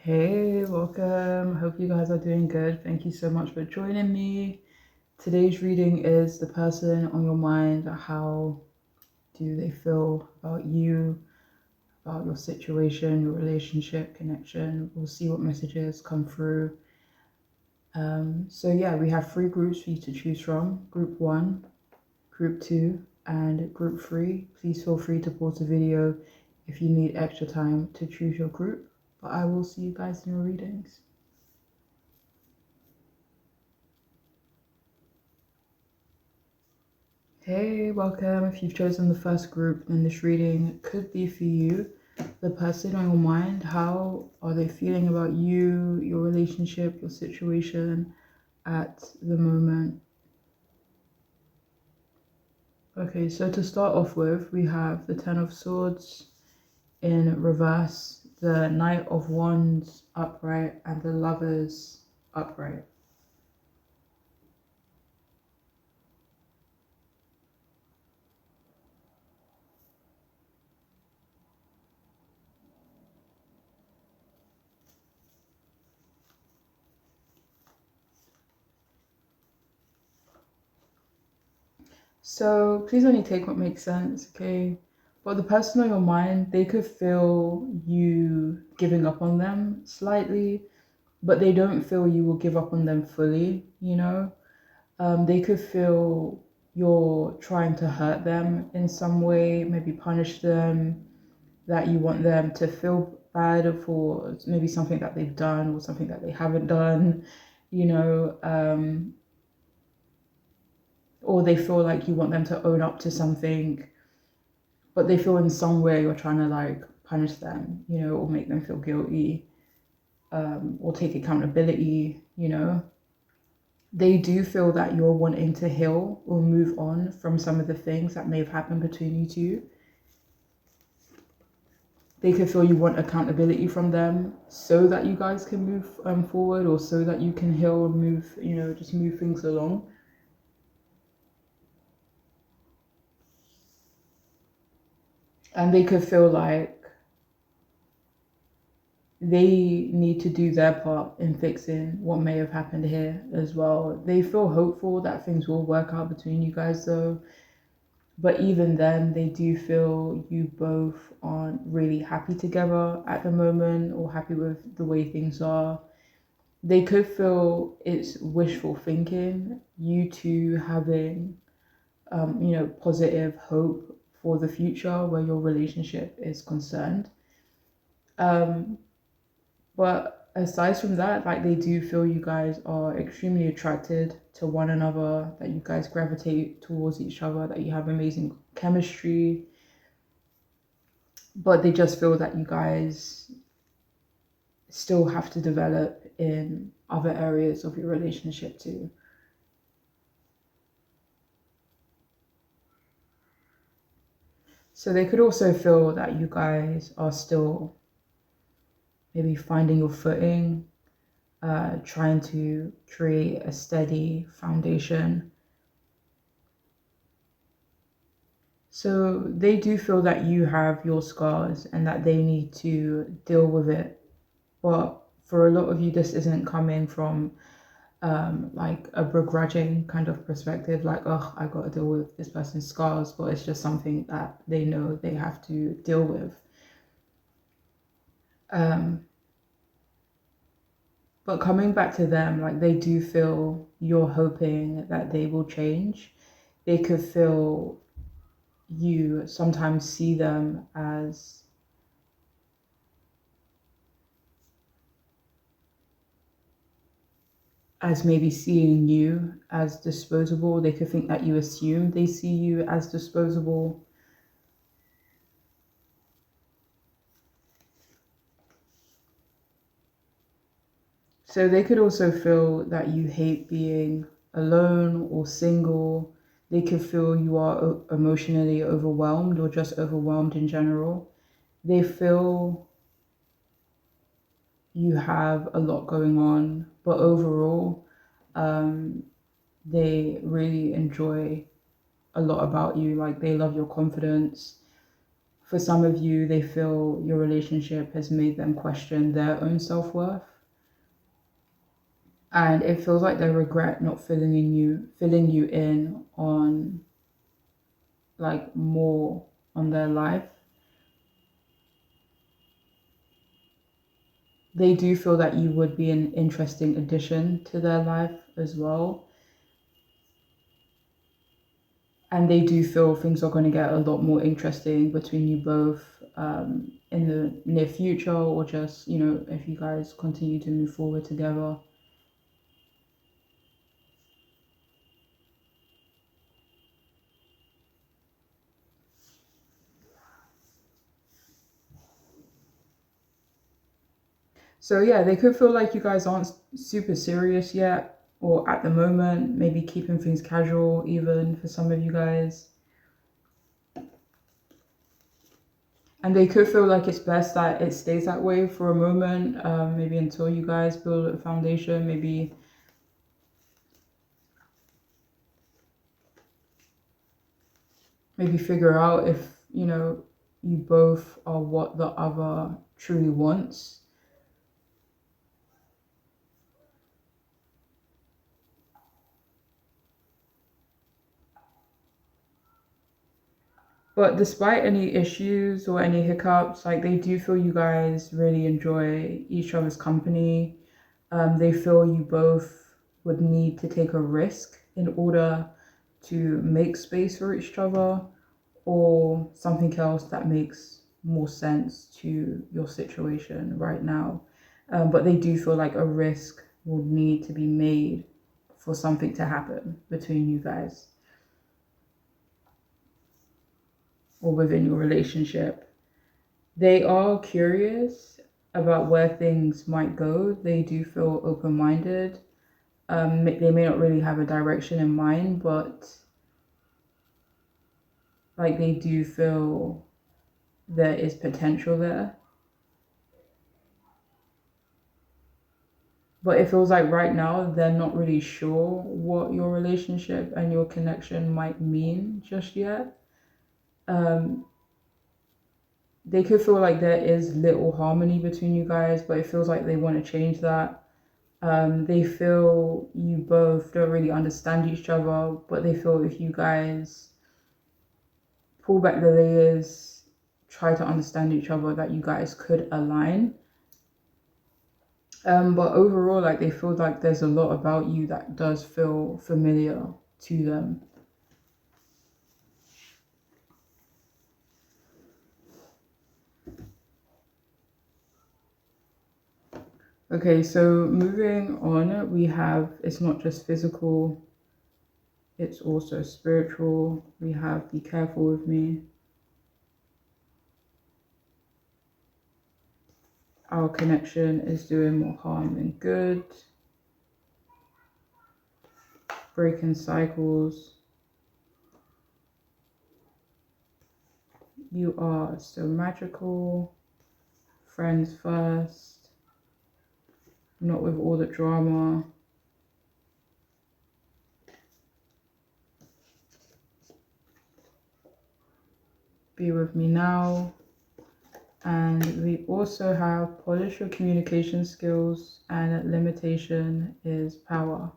Hey, welcome. Hope you guys are doing good. Thank you so much for joining me. Today's reading is the person on your mind. How do they feel about you, about your situation, your relationship, connection? We'll see what messages come through. So we have three groups for you to choose from. Group 1, Group 2, and Group 3. Please feel free to pause the video if you need extra time to choose your group. But I will see you guys in your readings. Hey, welcome. If you've chosen the first group, then this reading could be for you. The person on your mind, how are they feeling about you, your relationship, your situation at the moment? Okay, so to start off with, we have the Ten of Swords in reverse, the Knight of Wands upright, and the Lovers upright. So please only take what makes sense, okay? But the person on your mind, they could feel you giving up on them slightly, but they don't feel you will give up on them fully, you know? They could feel you're trying to hurt them in some way, maybe punish them, that you want them to feel bad for maybe something that they've done or something that they haven't done, you know? Or they feel like you want them to own up to something, but they feel in some way you're trying to like punish them, you know, or make them feel guilty, or take accountability, you know. They do feel that you're wanting to heal or move on from some of the things that may have happened between you two. They could feel you want accountability from them so that you guys can move forward, or so that you can heal and move, you know, just move things along. And they could feel like they need to do their part in fixing what may have happened here as well. They feel hopeful that things will work out between you guys though. But even then, they do feel you both aren't really happy together at the moment or happy with the way things are. They could feel it's wishful thinking, you two having, positive hope for the future where your relationship is concerned. Um, But aside from that, like they do feel you guys are extremely attracted to one another, that you guys gravitate towards each other, that you have amazing chemistry. But they just feel that you guys still have to develop in other areas of your relationship too. So they could also feel that you guys are still maybe finding your footing, trying to create a steady foundation. So they do feel that you have your scars and that they need to deal with it. But for a lot of you, this isn't coming from like a begrudging kind of perspective, like, oh, I got to deal with this person's scars, but it's just something that they know they have to deal with. Um, but coming back to them, like they do feel you're hoping that they will change. They could feel you sometimes see them as maybe seeing you as disposable. They could think that you assume they see you as disposable. So they could also feel that you hate being alone or single. They could feel you are emotionally overwhelmed or just overwhelmed in general. They feel you have a lot going on, but overall, um, they really enjoy a lot about you. Like they love your confidence. For some of you, they feel your relationship has made them question their own self-worth. And it feels like they regret not filling you in on like more on their life. They do feel that you would be an interesting addition to their life as well. And they do feel things are going to get a lot more interesting between you both in the near future, or just, if you guys continue to move forward together. So yeah, they could feel like you guys aren't super serious yet, or at the moment, maybe keeping things casual even for some of you guys. And they could feel like it's best that it stays that way for a moment, maybe until you guys build a foundation, maybe figure out if, you both are what the other truly wants. But despite any issues or any hiccups, like, they do feel you guys really enjoy each other's company. They feel you both would need to take a risk in order to make space for each other, or something else that makes more sense to your situation right now. But they do feel like a risk will need to be made for something to happen between you guys or within your relationship. They are curious about where things might go. They do feel open-minded. They may not really have a direction in mind, but like, they do feel there is potential there. But it feels like right now they're not really sure what your relationship and your connection might mean just yet. They could feel like there is little harmony between you guys, but it feels like they want to change that. They feel you both don't really understand each other, but they feel if you guys pull back the layers, try to understand each other, that you guys could align. But overall, like, they feel like there's a lot about you that does feel familiar to them. Okay, so moving on, we have, it's not just physical, it's also spiritual. We have be careful with me. Our connection is doing more harm than good. Breaking cycles. You are so magical. Friends first. Not with all the drama. Be with me now. And we also have polish your communication skills, and limitation is power.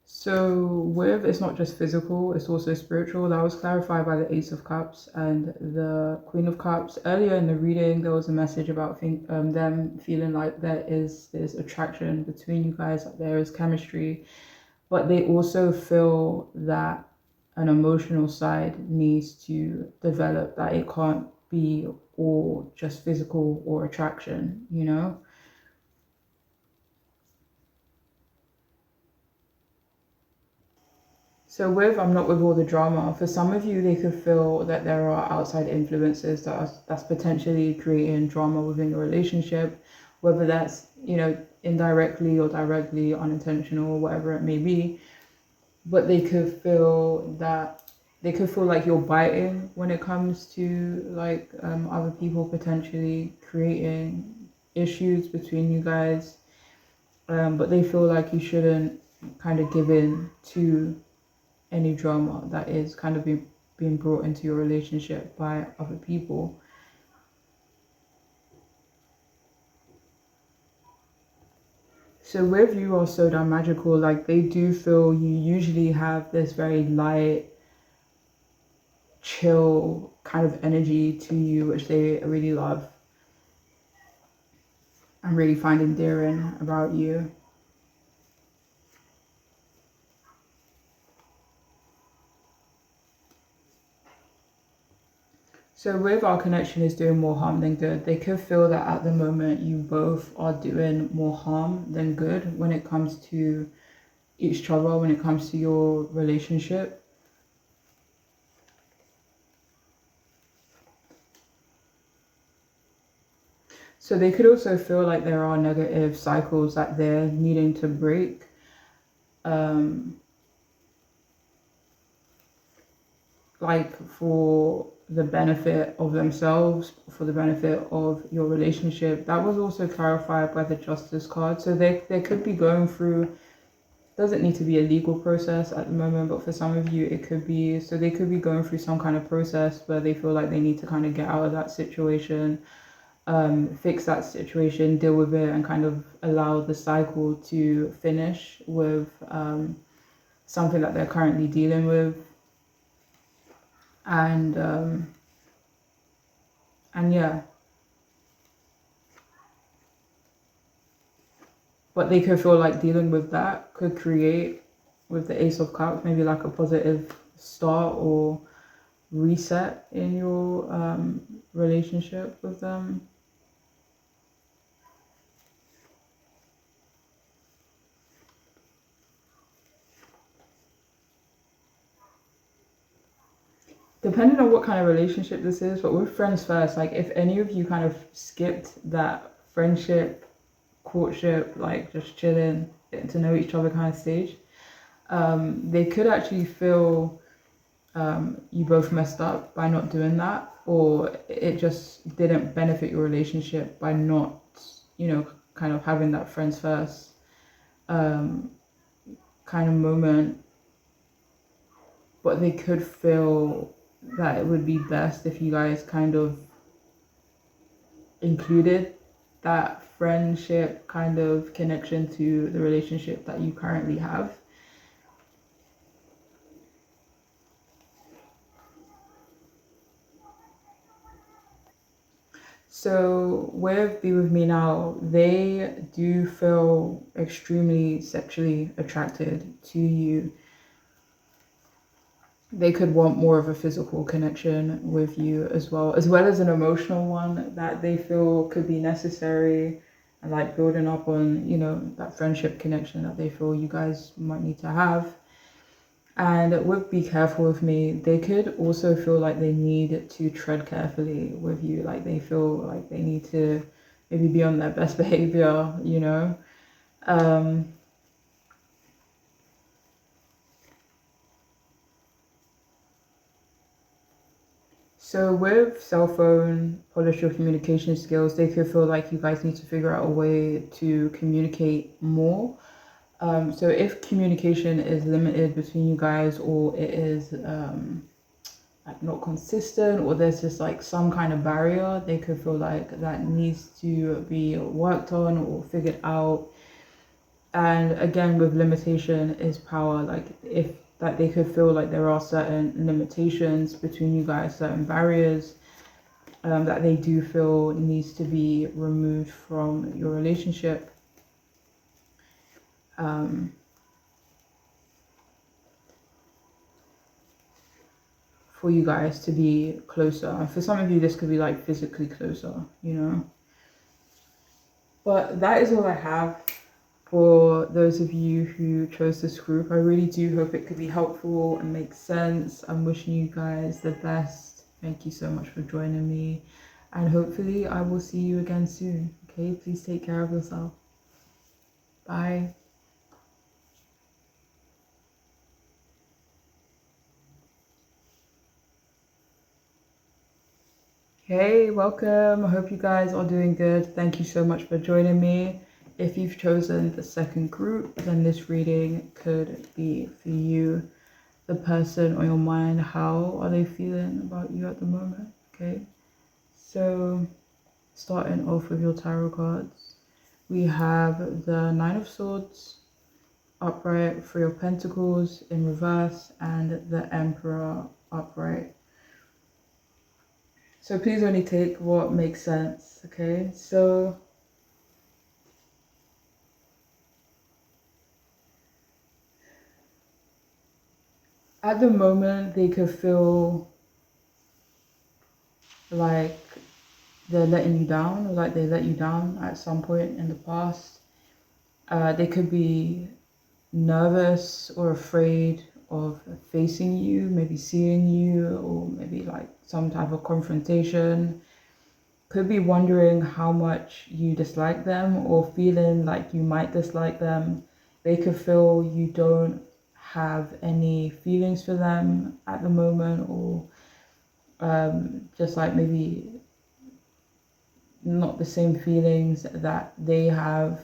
So with, it's not just physical, it's also spiritual. That was clarified by the Ace of Cups and the Queen of Cups. Earlier in the reading, there was a message about them feeling like there is this attraction between you guys, like there is chemistry, but they also feel that an emotional side needs to develop, that it can't be all just physical or attraction, you know? So with, I'm not with all the drama, for some of you, they could feel that there are outside influences that's potentially creating drama within your relationship, whether that's, indirectly or directly, unintentional, whatever it may be. But they could feel that they could feel like you're biting when it comes to like other people potentially creating issues between you guys. But they feel like you shouldn't kind of give in to any drama that is kind of being brought into your relationship by other people. So with you are so damn magical, like they do feel you usually have this very light, chill kind of energy to you, which they really love and really find endearing about you. So with our connection is doing more harm than good, they could feel that at the moment you both are doing more harm than good when it comes to each other, when it comes to your relationship. So they could also feel like there are negative cycles that they're needing to break. Like for the benefit of themselves, for the benefit of your relationship. That was also clarified by the Justice card. So they could be going through, doesn't need to be a legal process at the moment, but for some of you it could be. So they could be going through some kind of process where they feel like they need to kind of get out of that situation, fix that situation, deal with it, and kind of allow the cycle to finish with something that they're currently dealing with. And yeah, but they could feel like dealing with that could create, with the Ace of Cups, maybe like a positive start or reset in your relationship with them. Depending on what kind of relationship this is, but with friends first, like if any of you kind of skipped that friendship, courtship, like just chilling, getting to know each other kind of stage, they could actually feel you both messed up by not doing that, or it just didn't benefit your relationship by not, kind of having that friends first kind of moment. But they could feel that it would be best if you guys kind of included that friendship kind of connection to the relationship that you currently have. So with Be With Me Now, they do feel extremely sexually attracted to you. They could want more of a physical connection with you as well as an emotional one that they feel could be necessary, and like building up on, that friendship connection that they feel you guys might need to have. And with Be Careful With Me, they could also feel like they need to tread carefully with you. Like they feel like they need to maybe be on their best behavior. Um, so with cell phone, polish your communication skills, they could feel like you guys need to figure out a way to communicate more. So if communication is limited between you guys, or it is like not consistent, or there's just like some kind of barrier, they could feel like that needs to be worked on or figured out. And again, with limitation is power. Like if that they could feel like there are certain limitations between you guys, certain barriers that they do feel needs to be removed from your relationship. For you guys to be closer. And for some of you, this could be like physically closer. But that is all I have for those of you who chose this group. I really do hope it could be helpful and make sense. I'm wishing you guys the best. Thank you so much for joining me. And hopefully I will see you again soon. Okay, please take care of yourself. Bye. Hey, welcome. I hope you guys are doing good. Thank you so much for joining me. If you've chosen the second group, then this reading could be for you. The person on your mind, how are they feeling about you at the moment? Okay, so starting off with your tarot cards, we have the Nine of Swords upright, Three of Pentacles in reverse, and the Emperor upright. So please only take what makes sense, okay? So at the moment, they could feel like they're letting you down, or like they let you down at some point in the past. They could be nervous or afraid of facing you, maybe seeing you, or maybe like some type of confrontation. Could be wondering how much you dislike them or feeling like you might dislike them. They could feel you don't have any feelings for them at the moment, or just like maybe not the same feelings that they have.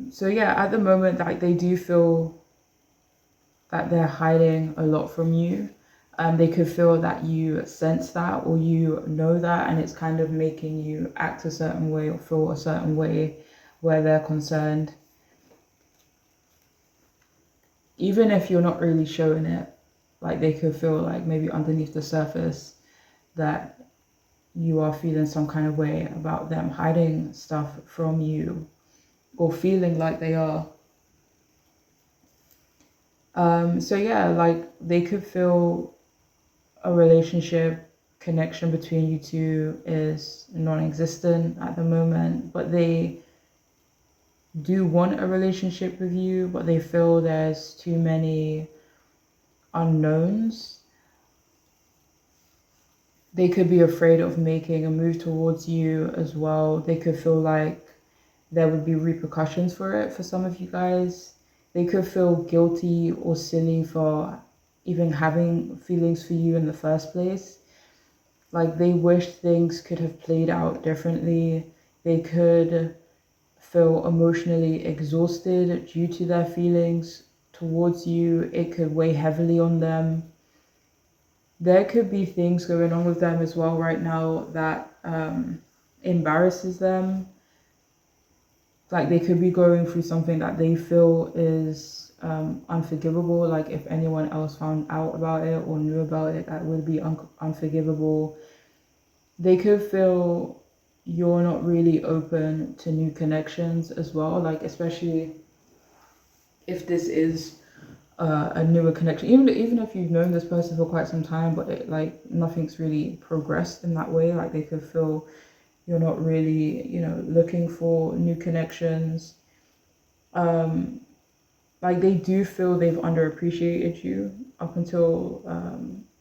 So yeah, at the moment, like they do feel that they're hiding a lot from you. They could feel that you sense that or you know that, and it's kind of making you act a certain way or feel a certain way where they're concerned. Even if you're not really showing it, like they could feel like maybe underneath the surface that you are feeling some kind of way about them hiding stuff from you or feeling like they are. So yeah, like they could feel a relationship connection between you two is non-existent at the moment, but they do want a relationship with you, but they feel there's too many unknowns. They could be afraid of making a move towards you as well. They could feel like there would be repercussions for it for some of you guys. They could feel guilty or silly for even having feelings for you in the first place. Like they wish things could have played out differently. They could feel emotionally exhausted due to their feelings towards you. It could weigh heavily on them. There could be things going on with them as well right now that embarrasses them. Like they could be going through something that they feel is unforgivable. Like if anyone else found out about it or knew about it, that would be unforgivable. They could feel you're not really open to new connections as well, like especially if this is a newer connection, even if you've known this person for quite some time, but like nothing's really progressed in that way. Like they could feel you're not really, looking for new connections. Like they do feel they've underappreciated you up until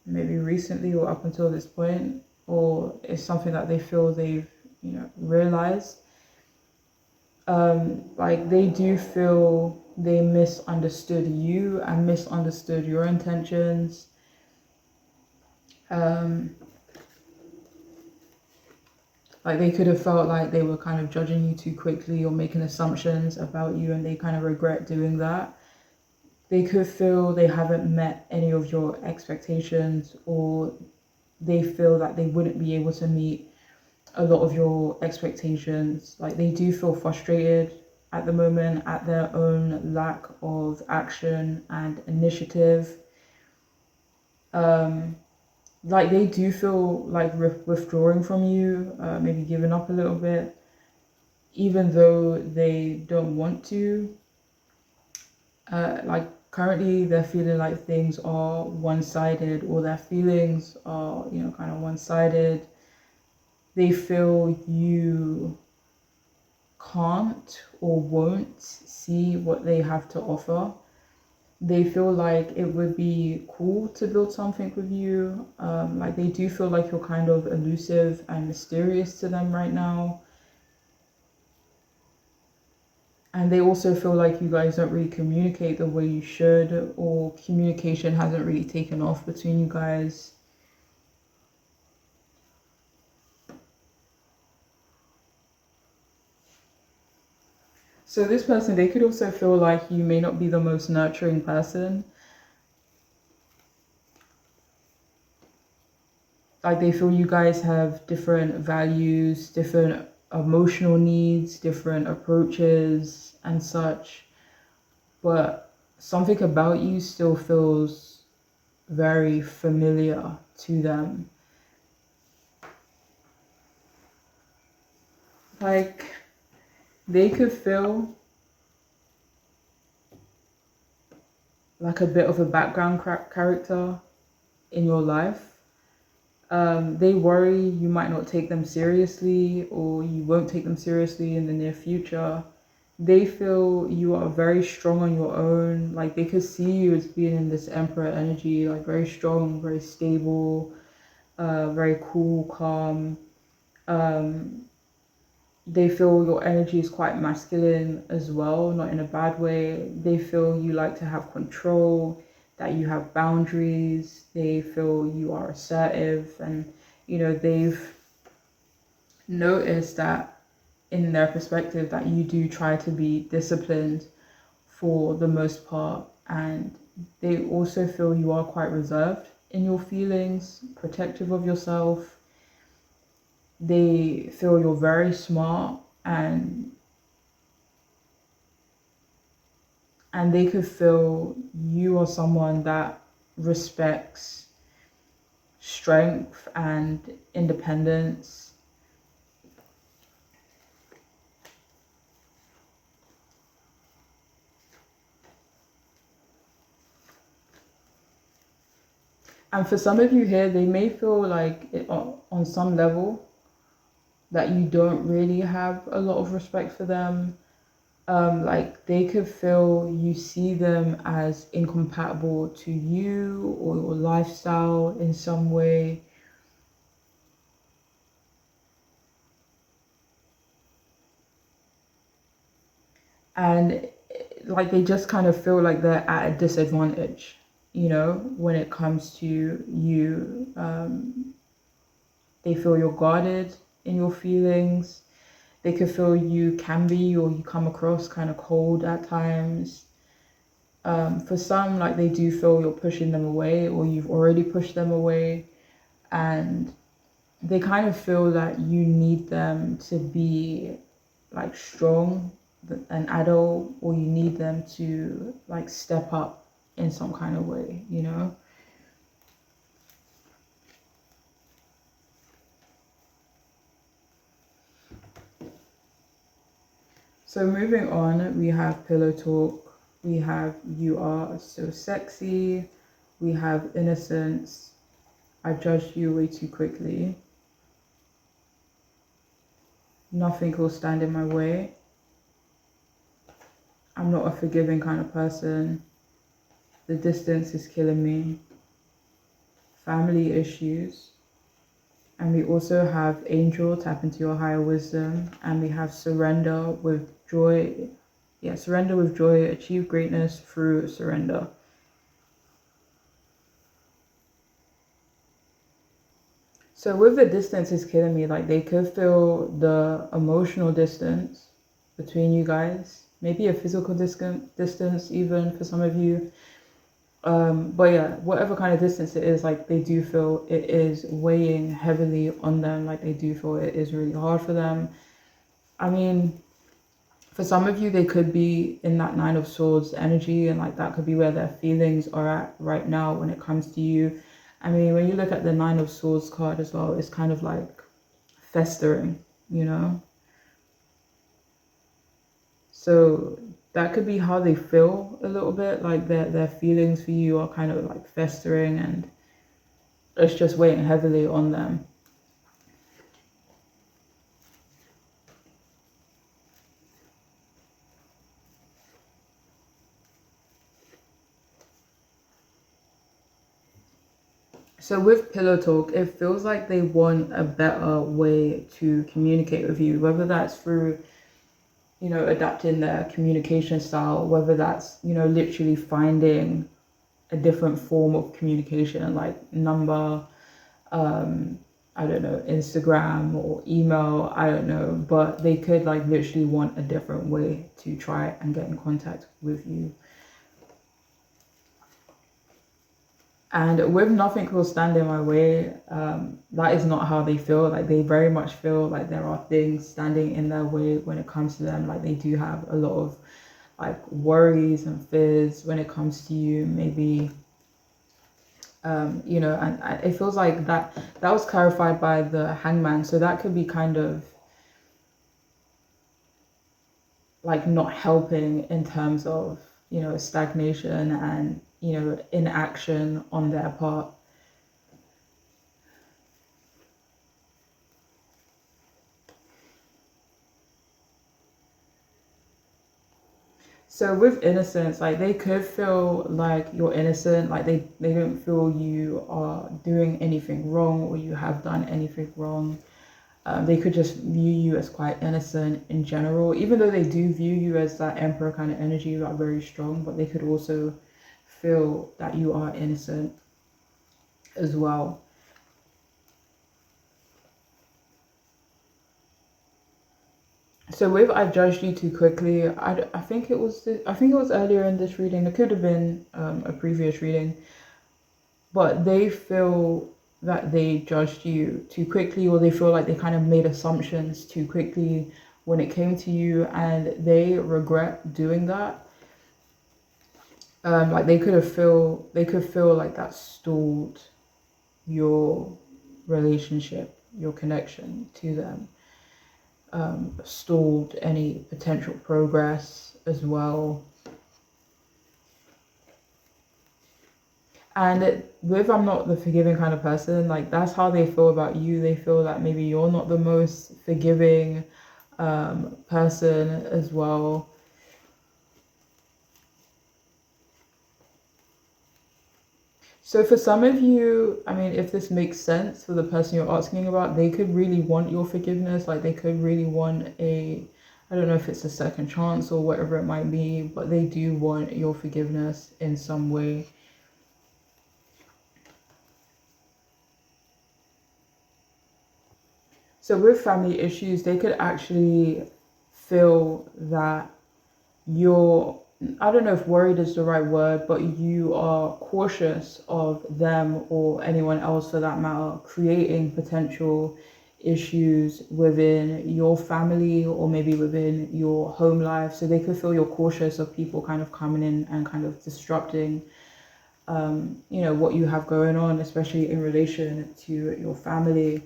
maybe recently or up until this point, or it's something that they feel they've realized. Like they do feel they misunderstood you and misunderstood your intentions. um like they could have felt like they were kind of judging you too quickly or making assumptions about you, and they kind of regret doing that. They could feel they haven't met any of your expectations, or they feel that they wouldn't be able to meet a lot of your expectations. Like they do feel frustrated at the moment at their own lack of action and initiative. Like they do feel like withdrawing from you, maybe giving up a little bit, even though they don't want to. Like currently they're feeling like things are one-sided, or their feelings are, kind of one-sided. They feel you can't or won't see what they have to offer. They feel like it would be cool to build something with you. Like they do feel like you're kind of elusive and mysterious to them right now. And they also feel like you guys don't really communicate the way you should, or communication hasn't really taken off between you guys. So this person, they could also feel like you may not be the most nurturing person. Like they feel you guys have different values, different emotional needs, different approaches and such. But something about you still feels very familiar to them. Like they could feel like a bit of a background character in your life. They worry you might not take them seriously, or you won't take them seriously in the near future. They feel you are very strong on your own. Like they could see you as being in this emperor energy, like very strong, very stable, very cool, calm. Um, they feel your energy is quite masculine as well, not in a bad way. They feel you like to have control, that you have boundaries. They feel you are assertive, and they've noticed that in their perspective that you do try to be disciplined for the most part, and they also feel you are quite reserved in your feelings, protective of yourself. They feel you're very smart, and they could feel you are someone that respects strength and independence. And for some of you here, they may feel like on some level that you don't really have a lot of respect for them. Like they could feel you see them as incompatible to you or your lifestyle in some way. And like they just kind of feel like they're at a disadvantage, when it comes to you. They feel you're guarded in your feelings. They could feel you can be, or you come across kind of cold at times. For some, like they do feel you're pushing them away, or you've already pushed them away, and they kind of feel that you need them to be like strong, an adult, or you need them to like step up in some kind of way. So moving on, we have pillow talk. We have you are so sexy. We have innocence. I judged you way too quickly. Nothing will stand in my way. I'm not a forgiving kind of person. The distance is killing me. Family issues. And we also have angel, tap into your higher wisdom. And we have surrender with joy. Yeah, surrender with joy, achieve greatness through surrender. So with the distance is killing me, like they could feel the emotional distance between you guys, maybe a physical distance even for some of you. But yeah, whatever kind of distance it is, like they do feel it is weighing heavily on them. Like they do feel it is really hard for them. I mean, for some of you, they could be in that Nine of Swords energy, and like that could be where their feelings are at right now when it comes to you. I mean, when you look at the Nine of Swords card as well, it's kind of like festering. So that could be how they feel a little bit, like their feelings for you are kind of like festering, and it's just weighing heavily on them. So with pillow talk, it feels like they want a better way to communicate with you, whether that's through adapting their communication style, whether that's, literally finding a different form of communication, like number, I don't know, Instagram or email, I don't know, but they could like literally want a different way to try and get in contact with you. And with nothing will stand in my way, that is not how they feel. Like they very much feel like there are things standing in their way when it comes to them. Like they do have a lot of like worries and fears when it comes to you, maybe. And it feels like that was clarified by the Hangman, so that could be kind of like not helping in terms of stagnation and inaction on their part. So with innocence, like they could feel like you're innocent, like they don't feel you are doing anything wrong or you have done anything wrong. They could just view you as quite innocent in general, even though they do view you as that emperor kind of energy, like very strong, but they could also feel that you are innocent as well. So with I judged you too quickly, I think it was earlier in this reading. It could have been a previous reading, but they feel that they judged you too quickly, or they feel like they kind of made assumptions too quickly when it came to you, and they regret doing that. Like they could feel like that stalled your relationship, your connection to them, stalled any potential progress as well. And with I'm not the forgiving kind of person, like that's how they feel about you. They feel that maybe you're not the most forgiving person as well. So for some of you, I mean, if this makes sense for the person you're asking about, they could really want your forgiveness. Like they could really want I don't know if it's a second chance or whatever it might be, but they do want your forgiveness in some way. So with family issues, they could actually feel that you're, I don't know if worried is the right word, but you are cautious of them or anyone else for that matter, creating potential issues within your family or maybe within your home life. So they could feel you're cautious of people kind of coming in and kind of disrupting, what you have going on, especially in relation to your family.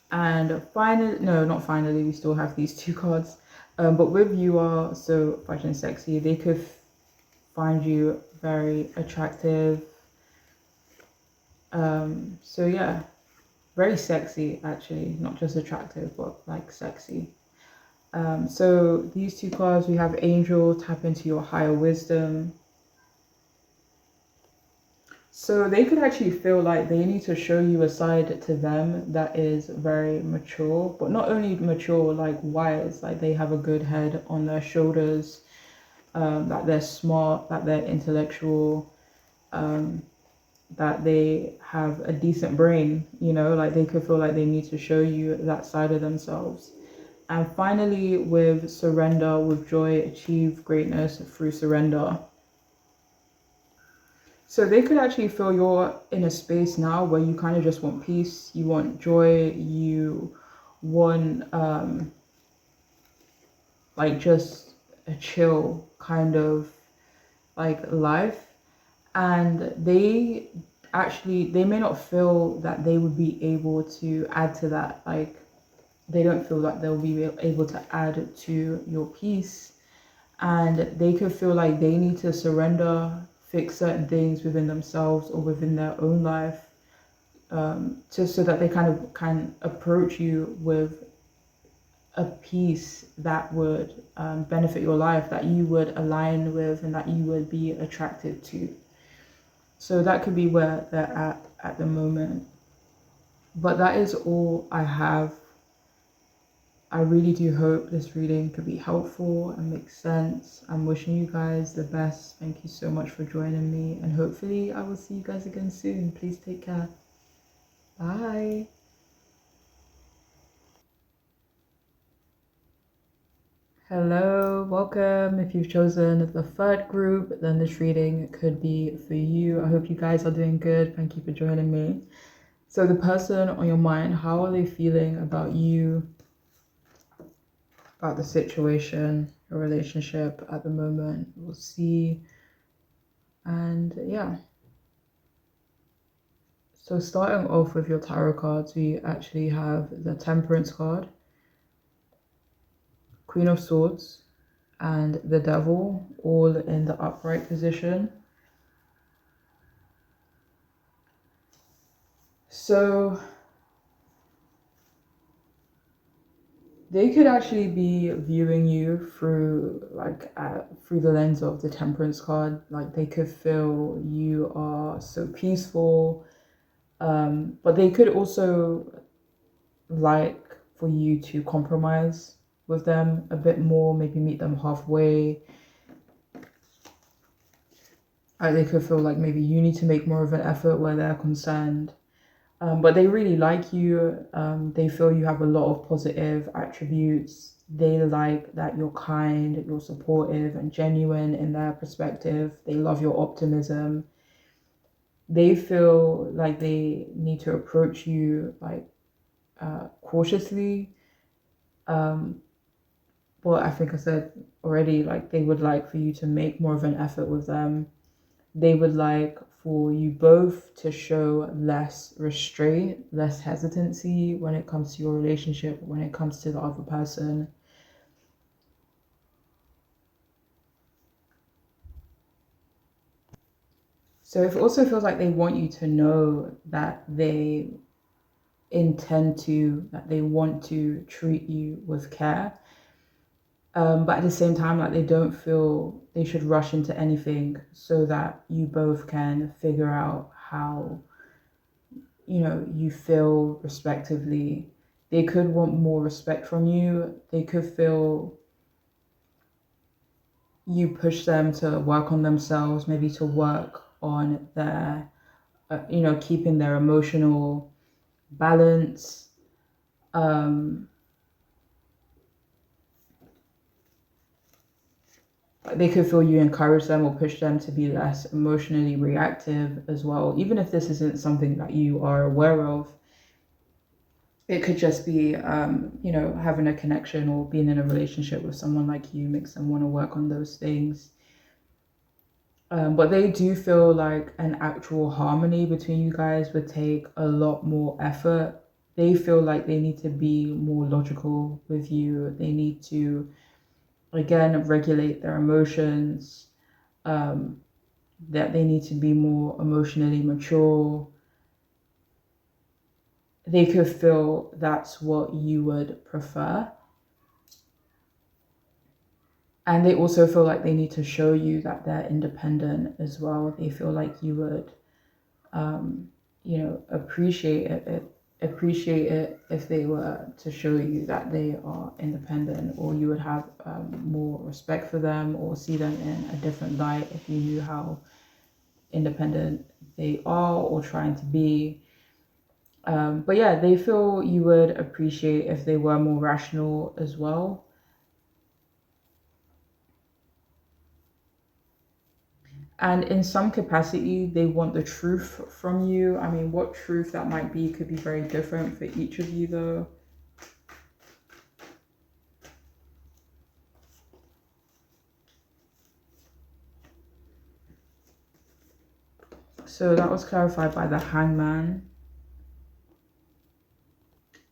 And finally, no, not finally, we still have these two cards. But with you are so fashion sexy, they could find you very attractive. So yeah, very sexy actually, not just attractive, but like sexy. So these two cards, we have Angel, tap into your higher wisdom. So they could actually feel like they need to show you a side to them that is very mature, but not only mature, like wise, like they have a good head on their shoulders, that they're smart, that they're intellectual, that they have a decent brain, like they could feel like they need to show you that side of themselves. And finally, with surrender, with joy, achieve greatness through surrender. So they could actually feel you're in a space now where you kind of just want peace, you want joy, you want like just a chill kind of like life. And they may not feel that they would be able to add to that. Like they don't feel like they'll be able to add to your peace. And they could feel like they need to surrender, fix certain things within themselves or within their own life, just so that they kind of can approach you with a peace that would benefit your life, that you would align with and that you would be attracted to. So that could be where they're at the moment. But that is all I have. I really do hope this reading could be helpful and make sense. I'm wishing you guys the best. Thank you so much for joining me, and hopefully I will see you guys again soon. Please take care. Bye. Hello, welcome. If you've chosen the third group, then this reading could be for you. I hope you guys are doing good. Thank you for joining me. So the person on your mind, how are they feeling about you, about the situation, your relationship at the moment? We'll see. And yeah. So starting off with your tarot cards, we actually have the Temperance card, Queen of Swords, and the Devil, all in the upright position. So they could actually be viewing you through through the lens of the Temperance card. Like they could feel you are so peaceful, but they could also like for you to compromise with them a bit more, maybe meet them halfway. They could feel like maybe you need to make more of an effort where they're concerned. But they really like you. They feel you have a lot of positive attributes. They like that you're kind, you're supportive and genuine in their perspective. They love your optimism. They feel like they need to approach you cautiously. But I think I said already, like they would like for you to make more of an effort with them. They would like for you both to show less restraint, less hesitancy when it comes to your relationship, when it comes to the other person. So it also feels like they want you to know that they that they want to treat you with care. But at the same time, like they don't feel they should rush into anything so that you both can figure out how you feel respectively. They could want more respect from you. They could feel you push them to work on themselves, maybe to work on their keeping their emotional balance. They could feel you encourage them or push them to be less emotionally reactive as well, even if this isn't something that you are aware of. It could just be having a connection or being in a relationship with someone like you makes them want to work on those things. But they do feel like an actual harmony between you guys would take a lot more effort. They feel like they need to be more logical with you. They need to, again, regulate their emotions, that they need to be more emotionally mature. They could feel that's what you would prefer. And they also feel like they need to show you that they're independent as well. They feel like you would, appreciate it if they were to show you that they are independent, or you would have more respect for them or see them in a different light if you knew how independent they are or trying to be. But yeah, they feel you would appreciate if they were more rational as well. And in some capacity, they want the truth from you. I mean, what truth that might be could be very different for each of you, though. So that was clarified by the Hangman.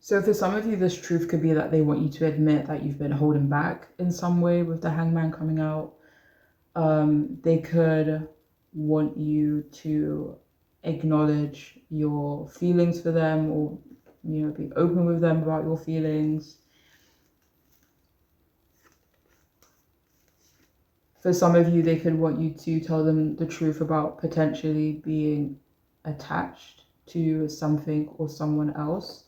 So for some of you, this truth could be that they want you to admit that you've been holding back in some way with the Hangman coming out. They could want you to acknowledge your feelings for them, or be open with them about your feelings. For some of you, they could want you to tell them the truth about potentially being attached to something or someone else,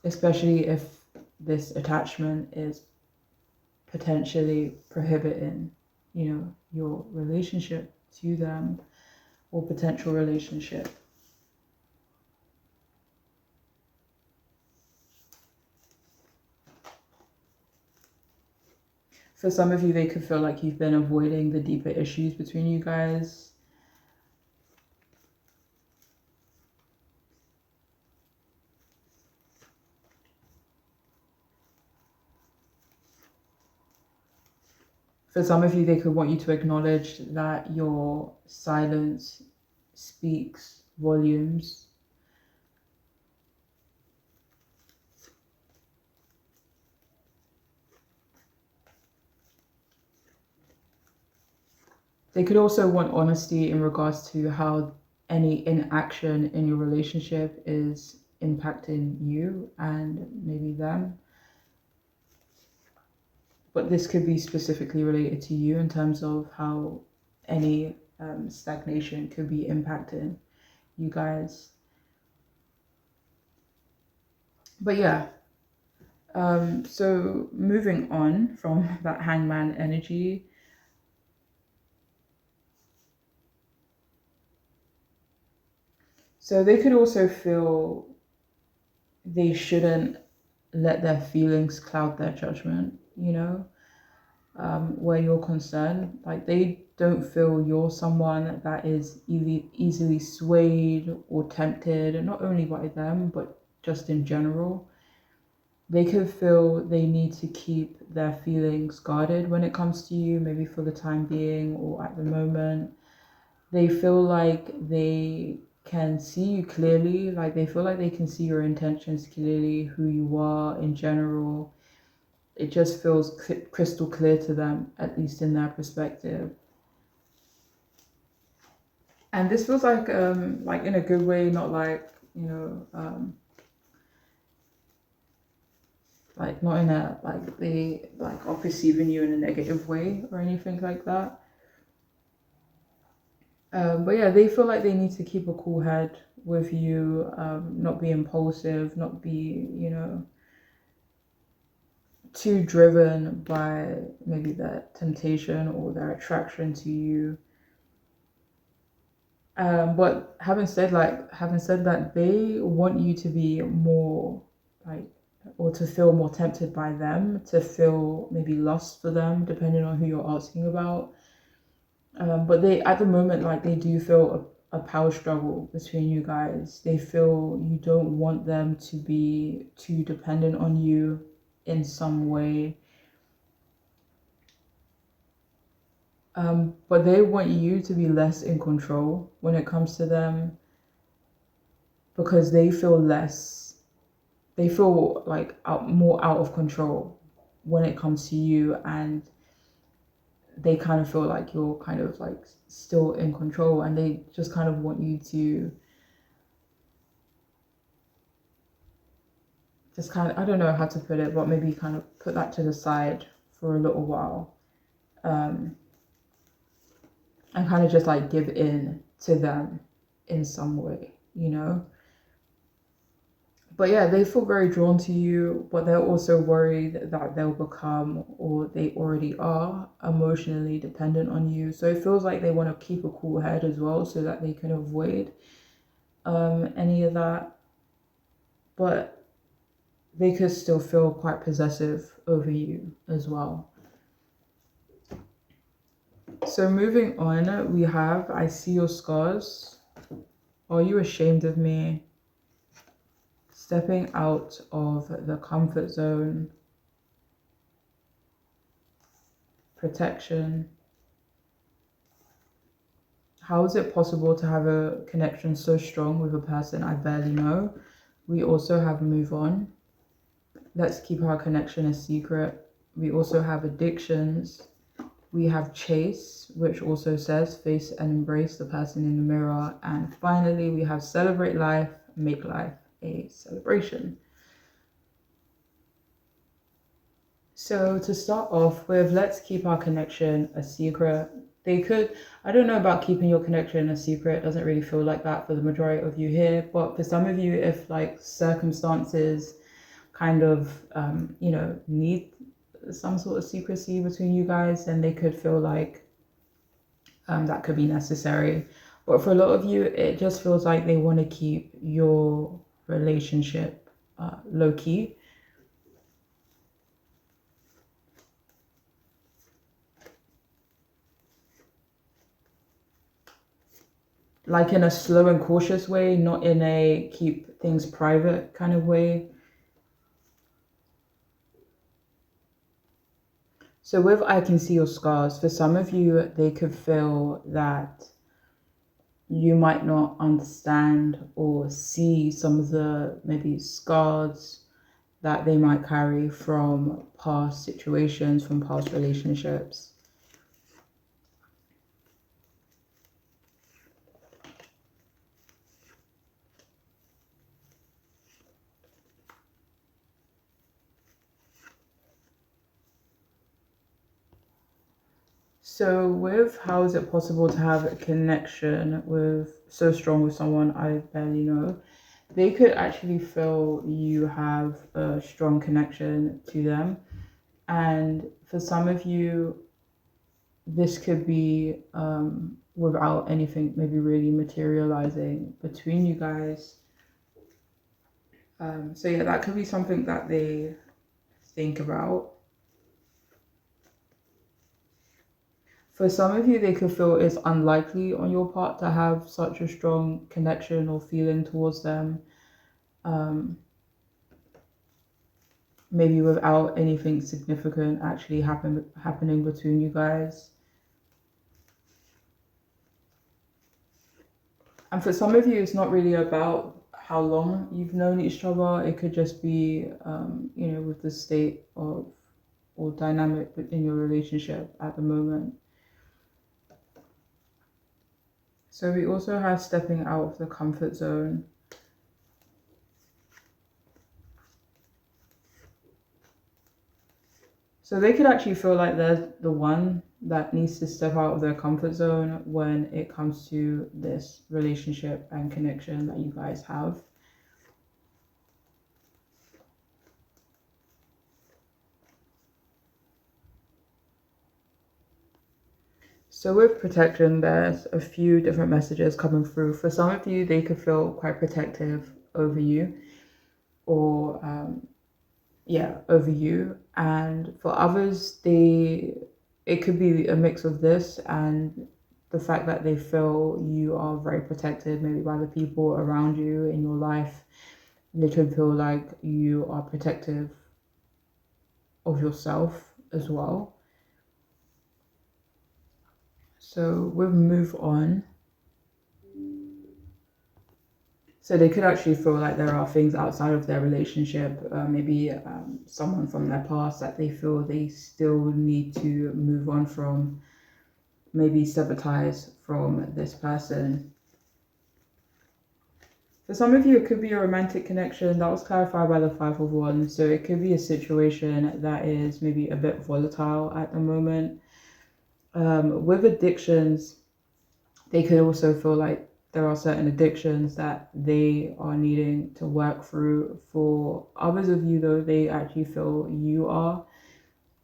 especially if this attachment is potentially prohibiting, your relationship to them or potential relationship. For some of you, they could feel like you've been avoiding the deeper issues between you guys. For some of you, they could want you to acknowledge that your silence speaks volumes. They could also want honesty in regards to how any inaction in your relationship is impacting you and maybe them. But this could be specifically related to you in terms of how any stagnation could be impacting you guys. But yeah, so moving on from that hangman energy, so they could also feel they shouldn't let their feelings cloud their judgment, where you're concerned. Like, they don't feel you're someone that is easily swayed or tempted, and not only by them, but just in general. They could feel they need to keep their feelings guarded when it comes to you, maybe for the time being or at the moment. They feel like they can see you clearly, like they feel like they can see your intentions clearly, who you are in general. It just feels crystal clear to them, at least in their perspective. And this feels like in a good way, not like, like not in a, like they like are perceiving you in a negative way or anything like that. But yeah, they feel like they need to keep a cool head with you, not be impulsive, not be, too driven by maybe their temptation or their attraction to you. But having said that, they want you to be more like, or to feel more tempted by them, to feel maybe lust for them, depending on who you're asking about. But they, at the moment, like they do feel a power struggle between you guys. They feel you don't want them to be too dependent on you in some way. But they want you to be less in control when it comes to them, because they feel like more out of control when it comes to you, and they kind of feel like you're kind of like still in control, and they just kind of want you to just kind of, I don't know how to put it, but maybe kind of put that to the side for a little while, and kind of just like give in to them in some way, But yeah, they feel very drawn to you, but they're also worried that they'll become, or they already are, emotionally dependent on you. So it feels like they want to keep a cool head as well, so that they can avoid any of that. But they could still feel quite possessive over you as well. So moving on, we have, I see your scars. Are you ashamed of me? Stepping out of the comfort zone. Protection. How is it possible to have a connection so strong with a person I barely know? We also have move on. Let's keep our connection a secret. We also have addictions. We have chase, which also says face and embrace the person in the mirror. And finally, we have celebrate life, make life a celebration. So to start off with, let's keep our connection a secret. They could, I don't know about keeping your connection a secret. It doesn't really feel like that for the majority of you here. But for some of you, if like circumstances kind of, need some sort of secrecy between you guys, then they could feel like that could be necessary. But for a lot of you, it just feels like they want to keep your relationship low key. Like in a slow and cautious way, not in a keep things private kind of way. So with I can see your scars, for some of you, they could feel that you might not understand or see some of the maybe scars that they might carry from past situations, from past relationships. So with how is it possible to have a connection with so strong with someone I barely know, they could actually feel you have a strong connection to them. And for some of you, this could be without anything maybe really materializing between you guys. So yeah, that could be something that they think about. For some of you, they could feel it's unlikely on your part to have such a strong connection or feeling towards them. Um, Maybe without anything significant actually happening between you guys. And for some of you, it's not really about how long you've known each other. It could just be, with the state of or dynamic in your relationship at the moment. So we also have stepping out of the comfort zone. So they could actually feel like they're the one that needs to step out of their comfort zone when it comes to this relationship and connection that you guys have. So with protection, there's a few different messages coming through. For some of you, they could feel quite protective over you, or over you. And for others, it could be a mix of this and the fact that they feel you are very protected, maybe by the people around you in your life. They could feel like you are protective of yourself as well. So we'll move on. So they could actually feel like there are things outside of their relationship, maybe someone from their past that they feel they still need to move on from, maybe sever ties from this person. For some of you, it could be a romantic connection. That was clarified by the Five of Wands. So it could be a situation that is maybe a bit volatile at the moment. With addictions, they could also feel like there are certain addictions that they are needing to work through. For others of you, though, they actually feel you are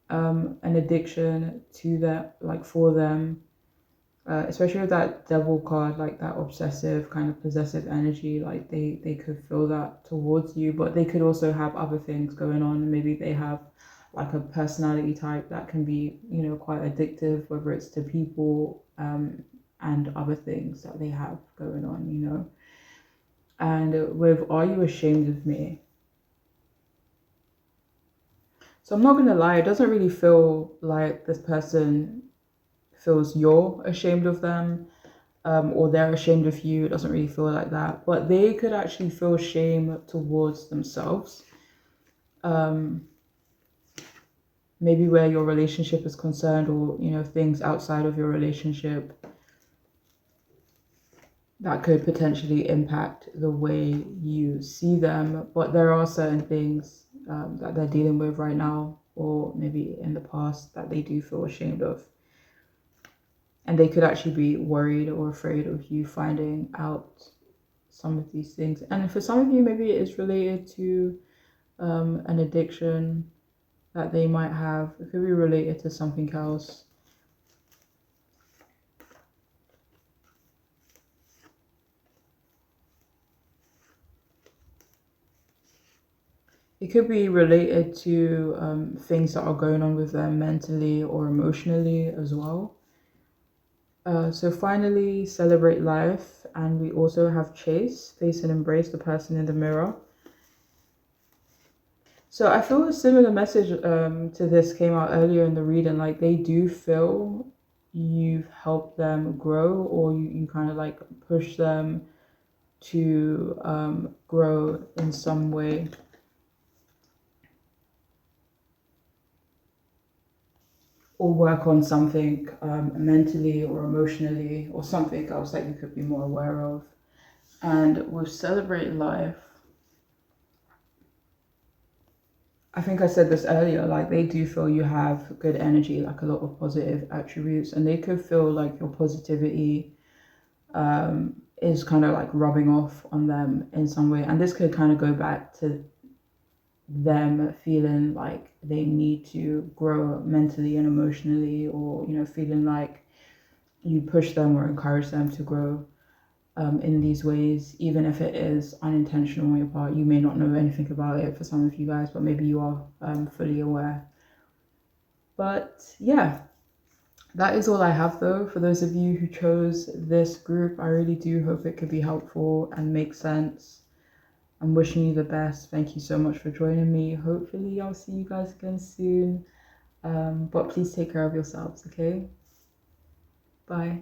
an addiction to that, like for them, especially with that devil card, like that obsessive kind of possessive energy. Like they could feel that towards you, but they could also have other things going on. Maybe they have like a personality type that can be, quite addictive, whether it's to people, and other things that they have going on. And with Are You Ashamed of Me? So I'm not gonna lie, it doesn't really feel like this person feels you're ashamed of them, or they're ashamed of you. It doesn't really feel like that. But they could actually feel shame towards themselves. Maybe where your relationship is concerned, or things outside of your relationship that could potentially impact the way you see them. But there are certain things that they're dealing with right now, or maybe in the past, that they do feel ashamed of. And they could actually be worried or afraid of you finding out some of these things. And for some of you, maybe it is related to an addiction that they might have. It could be related to something else. It could be related to things that are going on with them mentally or emotionally as well. So finally, celebrate life. And we also have chase, face and embrace the person in the mirror. So I feel a similar message to this came out earlier in the reading. Like they do feel you've helped them grow, or you kind of like push them to grow in some way. Or work on something mentally or emotionally or something else that you could be more aware of. And with celebrate life, I think I said this earlier, like they do feel you have good energy, like a lot of positive attributes, and they could feel like your positivity is kind of like rubbing off on them in some way. And this could kind of go back to them feeling like they need to grow mentally and emotionally, or, you know, feeling like you push them or encourage them to grow in these ways, even if it is unintentional on your part. You may not know anything about it for some of you guys, but maybe you are fully aware. But yeah, that is all I have though. For those of you who chose this group, I really do hope it could be helpful and make sense. I'm wishing you the best. Thank you so much for joining me. Hopefully I'll see you guys again soon. But please take care of yourselves, okay? Bye.